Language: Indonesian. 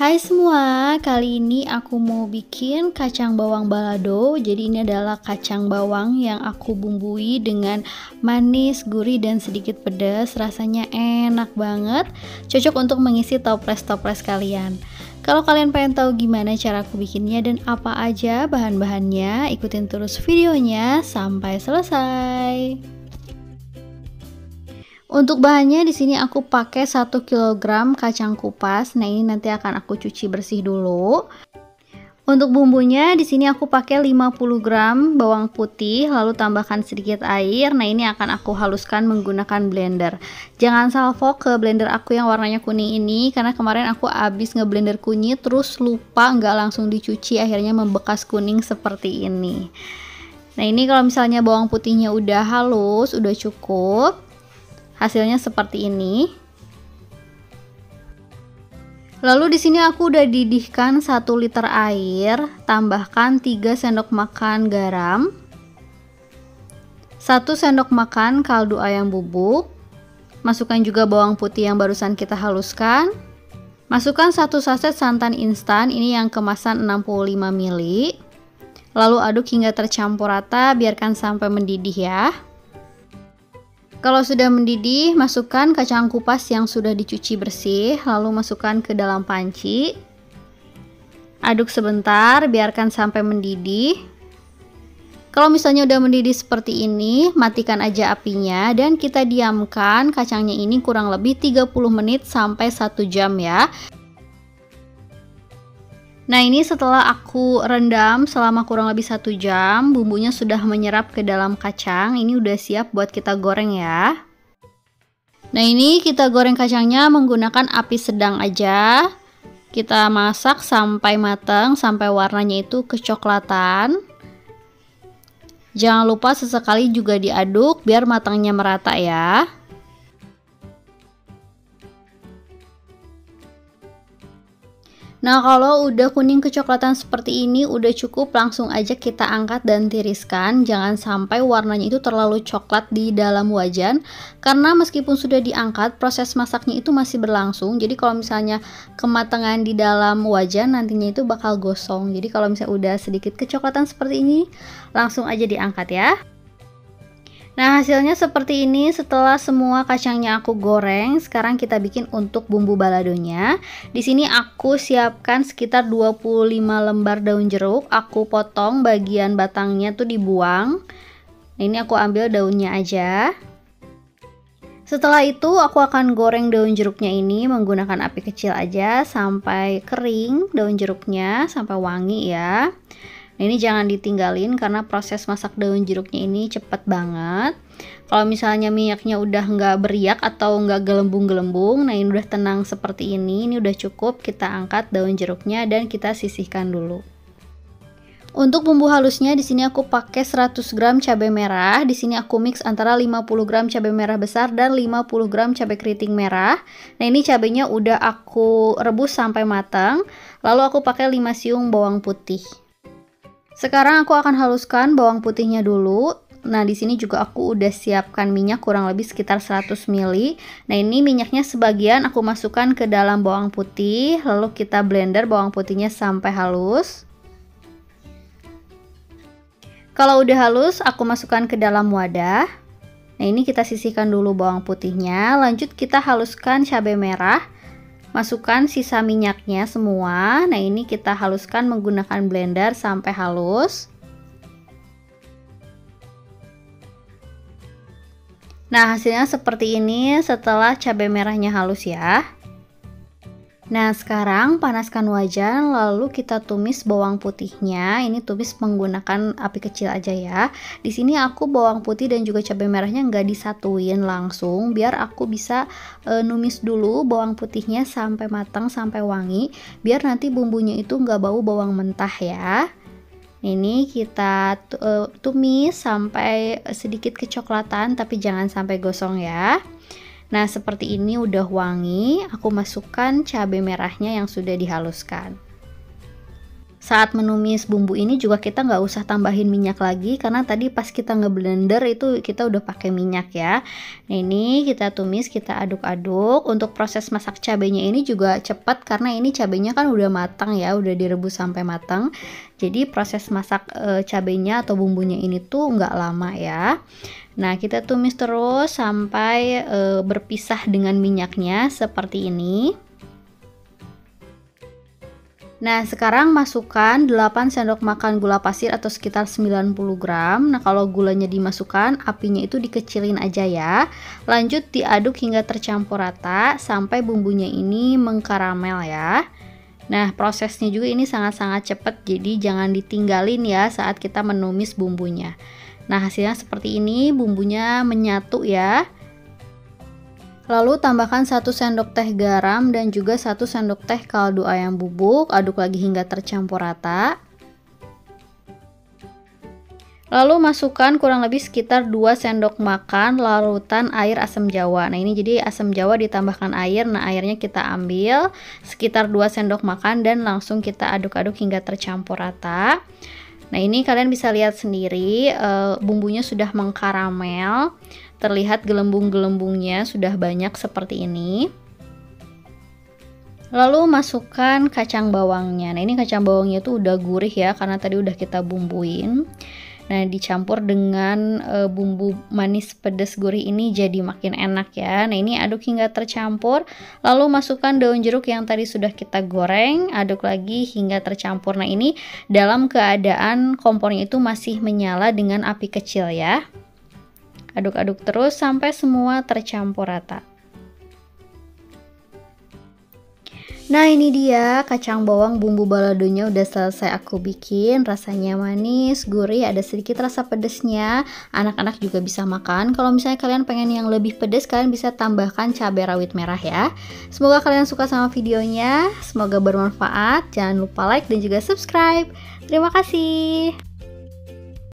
Hai semua, kali ini aku mau bikin kacang bawang balado. Jadi ini adalah kacang bawang yang aku bumbui dengan manis, gurih, dan sedikit pedas. Rasanya enak banget, cocok untuk mengisi toples-toples kalian. Kalau kalian pengen tahu gimana cara aku bikinnya dan apa aja bahan-bahannya, ikutin terus videonya sampai selesai. Untuk bahannya di sini aku pakai 1 kg kacang kupas. Nah, ini nanti akan aku cuci bersih dulu. Untuk bumbunya di sini aku pakai 50 gram bawang putih, lalu tambahkan sedikit air. Nah, ini akan aku haluskan menggunakan blender. Jangan salvo ke blender aku yang warnanya kuning ini, karena kemarin aku habis ngeblender kunyit terus lupa nggak langsung dicuci, akhirnya membekas kuning seperti ini. Nah, ini kalau misalnya bawang putihnya udah halus, udah cukup. Hasilnya seperti ini. Lalu di sini aku udah didihkan 1 liter air, tambahkan 3 sendok makan garam, 1 sendok makan kaldu ayam bubuk, masukkan juga bawang putih yang barusan kita haluskan, masukkan 1 saset santan instan, ini yang kemasan 65 ml, lalu aduk hingga tercampur rata, biarkan sampai mendidih ya. Kalau sudah mendidih, masukkan kacang kupas yang sudah dicuci bersih, lalu masukkan ke dalam panci. Aduk sebentar, biarkan sampai mendidih. Kalau misalnya udah mendidih seperti ini, matikan aja apinya dan kita diamkan kacangnya ini kurang lebih 30 menit sampai 1 jam ya. Nah, ini setelah aku rendam selama kurang lebih 1 jam, bumbunya sudah menyerap ke dalam kacang. Ini udah siap buat kita goreng ya. Nah, ini kita goreng kacangnya menggunakan api sedang aja. Kita masak sampai matang, sampai warnanya itu kecoklatan. Jangan lupa sesekali juga diaduk biar matangnya merata ya. Nah, kalau udah kuning kecoklatan seperti ini udah cukup, langsung aja kita angkat dan tiriskan. Jangan sampai warnanya itu terlalu coklat di dalam wajan, karena meskipun sudah diangkat, proses masaknya itu masih berlangsung. Jadi kalau misalnya kematangan di dalam wajan nantinya itu bakal gosong. Jadi kalau misalnya udah sedikit kecoklatan seperti ini, langsung aja diangkat ya. Nah, hasilnya seperti ini setelah semua kacangnya aku goreng. Sekarang kita bikin untuk bumbu baladonya. Di sini aku siapkan sekitar 25 lembar daun jeruk. Aku potong bagian batangnya tuh dibuang. Nah, ini aku ambil daunnya aja. Setelah itu aku akan goreng daun jeruknya ini menggunakan api kecil aja sampai kering daun jeruknya, sampai wangi ya. Nah, ini jangan ditinggalin karena proses masak daun jeruknya ini cepet banget. Kalau misalnya minyaknya udah nggak beriak atau nggak gelembung-gelembung, nah ini udah tenang seperti ini udah cukup. Kita angkat daun jeruknya dan kita sisihkan dulu. Untuk bumbu halusnya di sini aku pakai 100 gram cabai merah. Di sini aku mix antara 50 gram cabai merah besar dan 50 gram cabai keriting merah. Nah, ini cabainya udah aku rebus sampai matang. Lalu aku pakai 5 siung bawang putih. Sekarang aku akan haluskan bawang putihnya dulu. Nah, di sini juga aku udah siapkan minyak kurang lebih sekitar 100 ml. Nah, ini minyaknya sebagian aku masukkan ke dalam bawang putih, lalu kita blender bawang putihnya sampai halus. Kalau udah halus, aku masukkan ke dalam wadah. Nah, ini kita sisihkan dulu bawang putihnya. Lanjut kita haluskan cabai merah. Masukkan sisa minyaknya semua. Nah, ini kita haluskan menggunakan blender sampai halus. Nah, hasilnya seperti ini setelah cabai merahnya halus ya. Nah, sekarang panaskan wajan, lalu kita tumis bawang putihnya. Ini tumis menggunakan api kecil aja ya. Di sini aku bawang putih dan juga cabai merahnya nggak disatuin langsung, biar aku bisa numis dulu bawang putihnya sampai matang, sampai wangi, biar nanti bumbunya itu nggak bau bawang mentah ya. Ini kita tumis sampai sedikit kecoklatan, tapi jangan sampai gosong ya. Nah, seperti ini udah wangi, aku masukkan cabai merahnya yang sudah dihaluskan. Saat menumis bumbu ini juga kita nggak usah tambahin minyak lagi, karena tadi pas kita ngeblender itu kita udah pakai minyak ya. Nah, ini kita tumis, kita aduk-aduk. Untuk proses masak cabenya ini juga cepat karena ini cabenya kan udah matang ya, udah direbus sampai matang. Jadi proses masak cabenya atau bumbunya ini tuh nggak lama ya. Nah, kita tumis terus sampai berpisah dengan minyaknya seperti ini. Nah, sekarang masukkan 8 sendok makan gula pasir atau sekitar 90 gram. Nah, kalau gulanya dimasukkan, apinya itu dikecilin aja ya. Lanjut diaduk hingga tercampur rata sampai bumbunya ini mengkaramel ya. Nah, prosesnya juga ini sangat-sangat cepat, jadi jangan ditinggalin ya saat kita menumis bumbunya. Nah, hasilnya seperti ini, bumbunya menyatu ya. Lalu tambahkan 1 sendok teh garam dan juga 1 sendok teh kaldu ayam bubuk, aduk lagi hingga tercampur rata. Lalu masukkan kurang lebih sekitar 2 sendok makan larutan air asam jawa. Nah, ini jadi asam jawa ditambahkan air. Nah, airnya kita ambil sekitar 2 sendok makan dan langsung kita aduk-aduk hingga tercampur rata. Nah, ini kalian bisa lihat sendiri bumbunya sudah mengkaramel. Terlihat gelembung-gelembungnya sudah banyak seperti ini. Lalu masukkan kacang bawangnya. Nah, ini kacang bawangnya tuh udah gurih ya karena tadi udah kita bumbuin. Nah, dicampur dengan bumbu manis pedas gurih ini jadi makin enak ya. Nah, ini aduk hingga tercampur. Lalu masukkan daun jeruk yang tadi sudah kita goreng, aduk lagi hingga tercampur. Nah, ini dalam keadaan kompornya itu masih menyala dengan api kecil ya. Aduk-aduk terus sampai semua tercampur rata. Nah, ini dia kacang bawang bumbu baladonya udah selesai aku bikin. Rasanya manis, gurih, ada sedikit rasa pedesnya. Anak-anak juga bisa makan. Kalau misalnya kalian pengen yang lebih pedas, kalian bisa tambahkan cabai rawit merah ya. Semoga kalian suka sama videonya. Semoga bermanfaat. Jangan lupa like dan juga subscribe. Terima kasih.